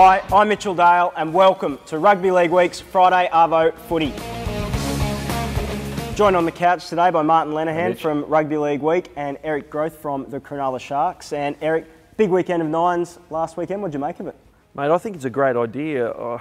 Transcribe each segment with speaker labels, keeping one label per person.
Speaker 1: Hi, I'm Mitchell Dale and welcome to Rugby League Week's Friday Arvo Footy. Joined on the couch today by Martin Lenihan from Rugby League Week and Eric Grothe from the Cronulla Sharks. And Eric, big weekend of nines last weekend. What did you make of it?
Speaker 2: Mate, I think it's a great idea.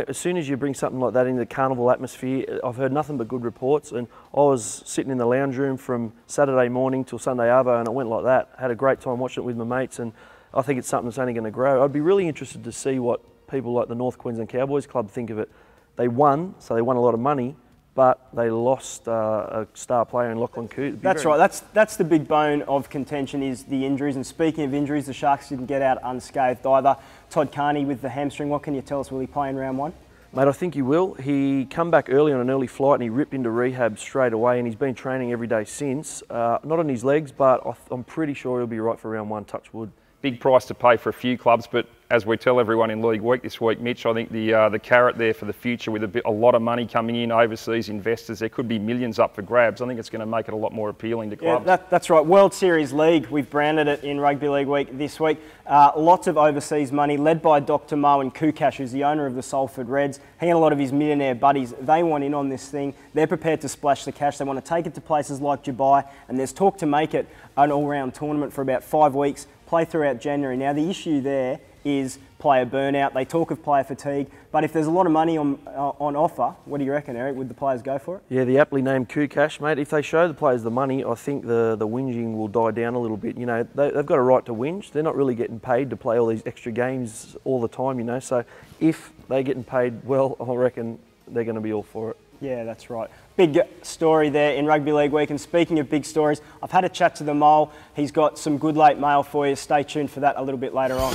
Speaker 2: As soon as you bring something like that into the carnival atmosphere, I've heard nothing but good reports, and I was sitting in the lounge room from Saturday morning till Sunday Arvo, and it went like that. Had a great time watching it with my mates, and I think it's something that's only going to grow. I'd be really interested to see what people like the North Queensland Cowboys Club think of it. They won, so they won a lot of money, but they lost a star player in Lachlan Coote.
Speaker 1: That's right. That's the big bone of contention is the injuries. And speaking of injuries, the Sharks didn't get out unscathed either. Todd Carney with the hamstring. What can you tell us? Will he play in round one?
Speaker 2: Mate, I think he will. He come back early on an early flight and he ripped into rehab straight away, and he's been training every day since. Not on his legs, but I'm pretty sure he'll be right for round one, touch wood.
Speaker 3: Big price to pay for a few clubs, but as we tell everyone in League Week this week, Mitch, I think the carrot there for the future with a lot of money coming in, overseas investors, there could be millions up for grabs. I think it's going to make it a lot more appealing to clubs.
Speaker 1: Yeah, that's right. World Series League, we've branded it in Rugby League Week this week. Lots of overseas money, led by Dr. Moen Kukash, who's the owner of the Salford Reds. He and a lot of his millionaire buddies, they want in on this thing. They're prepared to splash the cash. They want to take it to places like Dubai, and there's talk to make it an all-round tournament for about 5 weeks, play throughout January. Now, the issue there is player burnout. They talk of player fatigue, but if there's a lot of money on offer, what do you reckon, Eric? Would the players go for it?
Speaker 2: Yeah, the aptly named Kukash, mate. If they show the players the money, I think the whinging will die down a little bit. You know, they've got a right to whinge. They're not really getting paid to play all these extra games all the time, you know. So if they're getting paid well, I reckon they're going to be all for it.
Speaker 1: Yeah, that's right. Big story there in Rugby League Week. And speaking of big stories, I've had a chat to the Mole. He's got some good late mail for you. Stay tuned for that a little bit later on.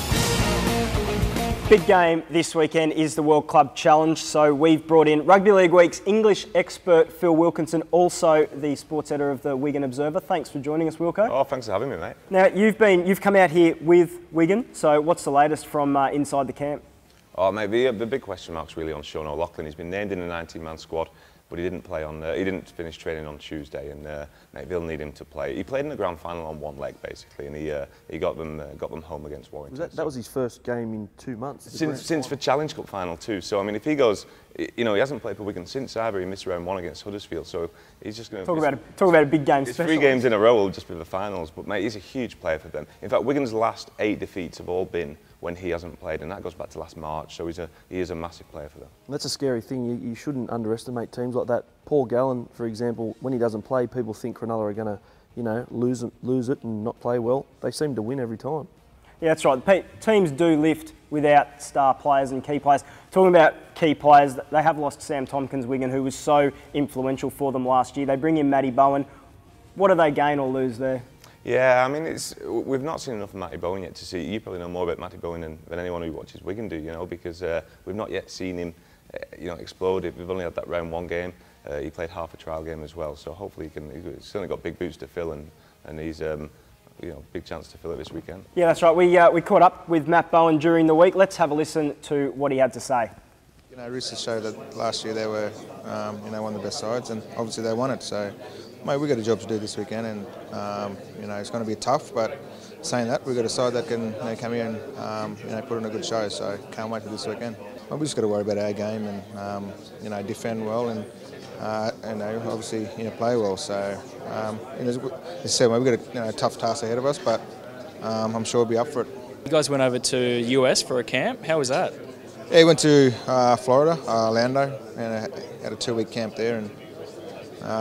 Speaker 1: Big game this weekend is the World Club Challenge. So we've brought in Rugby League Week's English expert, Phil Wilkinson, also the sports editor of the Wigan Observer. Thanks for joining us, Wilco.
Speaker 4: Oh, thanks for having me, mate.
Speaker 1: Now, you've come out here with Wigan. So what's the latest from inside the camp?
Speaker 4: Oh, mate, the big question mark's really on Sean O'Loughlin. He's been named in the 19-man squad, but he didn't play on. He didn't finish training on Tuesday, and mate, they'll need him to play. He played in the grand final on one leg basically, and he got them home against Warrington.
Speaker 2: That was his first game in 2 months.
Speaker 4: Since the Challenge Cup final too. So I mean, if he goes, you know, he hasn't played for Wigan since Arvo. He missed round one against Huddersfield, so he's just going to
Speaker 1: talk about a big game.
Speaker 4: It's 3 games in a row will just be the finals, but mate, he's a huge player for them. In fact, Wigan's last 8 defeats have all been when he hasn't played, and that goes back to last March, so he is a massive player for them.
Speaker 2: And that's a scary thing. You shouldn't underestimate teams like that. Paul Gallen, for example, when he doesn't play, people think Cronulla are going to, you know, lose it and not play well. They seem to win every time.
Speaker 1: Yeah, that's right. Teams do lift without star players and key players. Talking about key players, they have lost Sam Tompkins, Wigan, who was so influential for them last year. They bring in Matty Bowen. What do they gain or lose there?
Speaker 4: Yeah, I mean, we've not seen enough of Matty Bowen yet to see. You probably know more about Matty Bowen than anyone who watches Wigan do, you know, because we've not yet seen him, you know, explode. We've only had that round one game. He played half a trial game as well, so hopefully he's certainly got big boots to fill, and he's, you know, big chance to fill it this weekend. Yeah,
Speaker 1: that's right. We caught up with Matt Bowen during the week. Let's have a listen to what he had to say.
Speaker 5: You know, Roosters showed that last year they were, you know, one of the best sides, and obviously they won it. So, mate, we've got a job to do this weekend, and you know, it's going to be tough. But saying that, we've got a side that can, you know, come here and you know, put on a good show. So, can't wait for this weekend. Well, we just got to worry about our game and you know, defend well and you know, obviously, you know, play well. So, you know, as I said, we've got a, you know, tough task ahead of us, but I'm sure we'll be up for it.
Speaker 6: You guys went over to US for a camp. How was that?
Speaker 5: Yeah, we went to Florida, Orlando, and had a 2-week camp there, and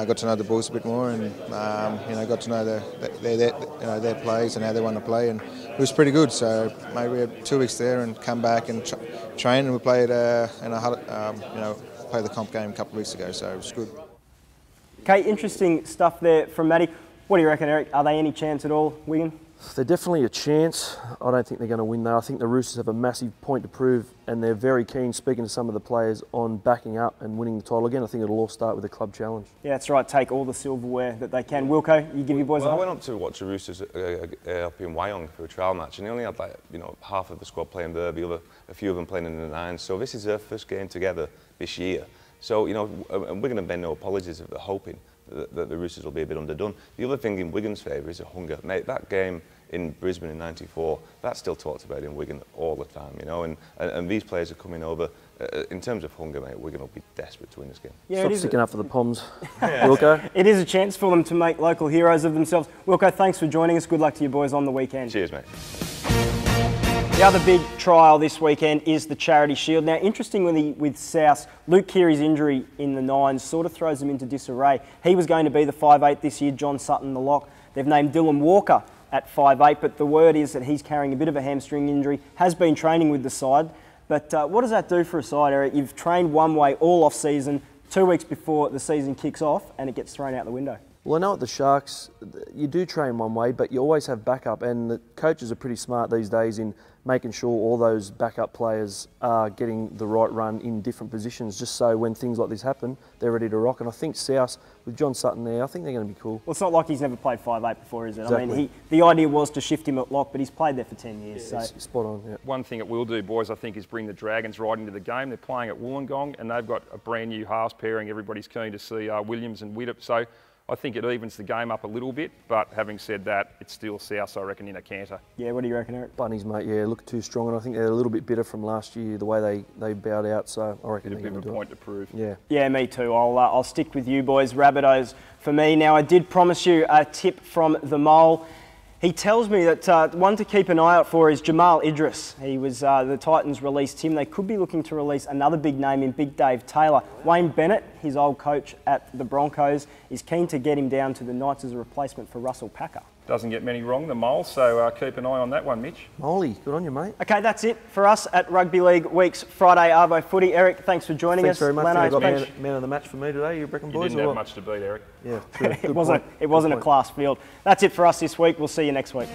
Speaker 5: got to know the boys a bit more, and you know, got to know their plays and how they want to play, and it was pretty good. So maybe we had 2 weeks there and come back and train, and we played you know, played the comp game a couple of weeks ago, so it was good.
Speaker 1: Okay, interesting stuff there from Matty. What do you reckon, Eric? Are they any chance at all, Wigan?
Speaker 2: They're definitely a chance. I don't think they're going to win though. I think the Roosters have a massive point to prove, and they're very keen, speaking to some of the players, on backing up and winning the title again. I think it'll all start with the club challenge. Yeah,
Speaker 1: that's right. Take all the silverware that they can. Wilco, you give your boys a
Speaker 4: I went up to watch the Roosters up in Wyong for a trial match, and they only had, like, you know, half of the squad playing there, a few of them playing in the nines. So this is their first game together this year. So, you know, and we're going to bend no apologies if they're hoping that the Roosters will be a bit underdone. The other thing in Wigan's favour is a hunger. Mate, that game in Brisbane in '94, that's still talked about in Wigan all the time, you know, and these players are coming over. In terms of hunger, mate, Wigan will be desperate to win this game.
Speaker 1: Yeah,
Speaker 2: Stop sticking up for the Poms, Wilco.
Speaker 1: It is a chance for them to make local heroes of themselves. Wilco, thanks for joining us. Good luck to you boys on the weekend.
Speaker 4: Cheers, mate.
Speaker 1: The other big trial this weekend is the Charity Shield. Now, interestingly with South, Luke Keary's injury in the nines sort of throws them into disarray. He was going to be the 5'8" this year, John Sutton the lock. They've named Dylan Walker at 5'8", but the word is that he's carrying a bit of a hamstring injury, has been training with the side. But what does that do for a side, Eric? You've trained one way all off-season, 2 weeks before the season kicks off, and it gets thrown out the window.
Speaker 2: Well, I know at the Sharks, you do train one way, but you always have backup, and the coaches are pretty smart these days in making sure all those backup players are getting the right run in different positions, just so when things like this happen, they're ready to rock. And I think South, with John Sutton there, I think they're going to be cool.
Speaker 1: Well, it's not like he's never played 5'8" before, is it?
Speaker 2: Exactly.
Speaker 1: I mean, the idea was to shift him at lock, but he's played there for 10 years.
Speaker 2: Yeah,
Speaker 1: so
Speaker 2: spot on, yeah.
Speaker 3: One thing it will do, boys, I think, is bring the Dragons right into the game. They're playing at Wollongong, and they've got a brand new halves pairing. Everybody's keen to see Williams and Widdop. So I think it evens the game up a little bit, but having said that, it's still South, I reckon, in a canter.
Speaker 1: Yeah, what do you reckon, Eric?
Speaker 2: Bunnies, mate, yeah, look too strong, and I think they're a little bit bitter from last year, the way they bowed out, so I reckon
Speaker 3: It's a
Speaker 2: they're
Speaker 3: bit
Speaker 2: going
Speaker 3: of
Speaker 2: to
Speaker 3: a
Speaker 2: do
Speaker 3: point
Speaker 2: it.
Speaker 3: to prove.
Speaker 2: Yeah.
Speaker 1: Yeah, me too. I'll stick with you boys. Rabbitohs for me. Now, I did promise you a tip from the Mole. He tells me that one to keep an eye out for is Jamal Idris. He was, the Titans released him. They could be looking to release another big name in Big Dave Taylor. Wayne Bennett, his old coach at the Broncos, is keen to get him down to the Knights as a replacement for Russell Packer.
Speaker 3: Doesn't get many wrong, the Mole, so keep an eye on that one, Mitch.
Speaker 2: Molly, good on you, mate.
Speaker 1: Okay, that's it for us at Rugby League Week's Friday Arvo Footy. Eric, thanks for joining us.
Speaker 2: Thanks very much.
Speaker 1: Leno,
Speaker 2: You got
Speaker 1: thanks.
Speaker 2: man of the match for me today, you reckon,
Speaker 3: You
Speaker 2: boys?
Speaker 3: didn't
Speaker 2: or
Speaker 3: have
Speaker 2: what?
Speaker 3: much to beat, Eric.
Speaker 2: Yeah, true.
Speaker 1: It wasn't a class field. That's it for us this week. We'll see you next week.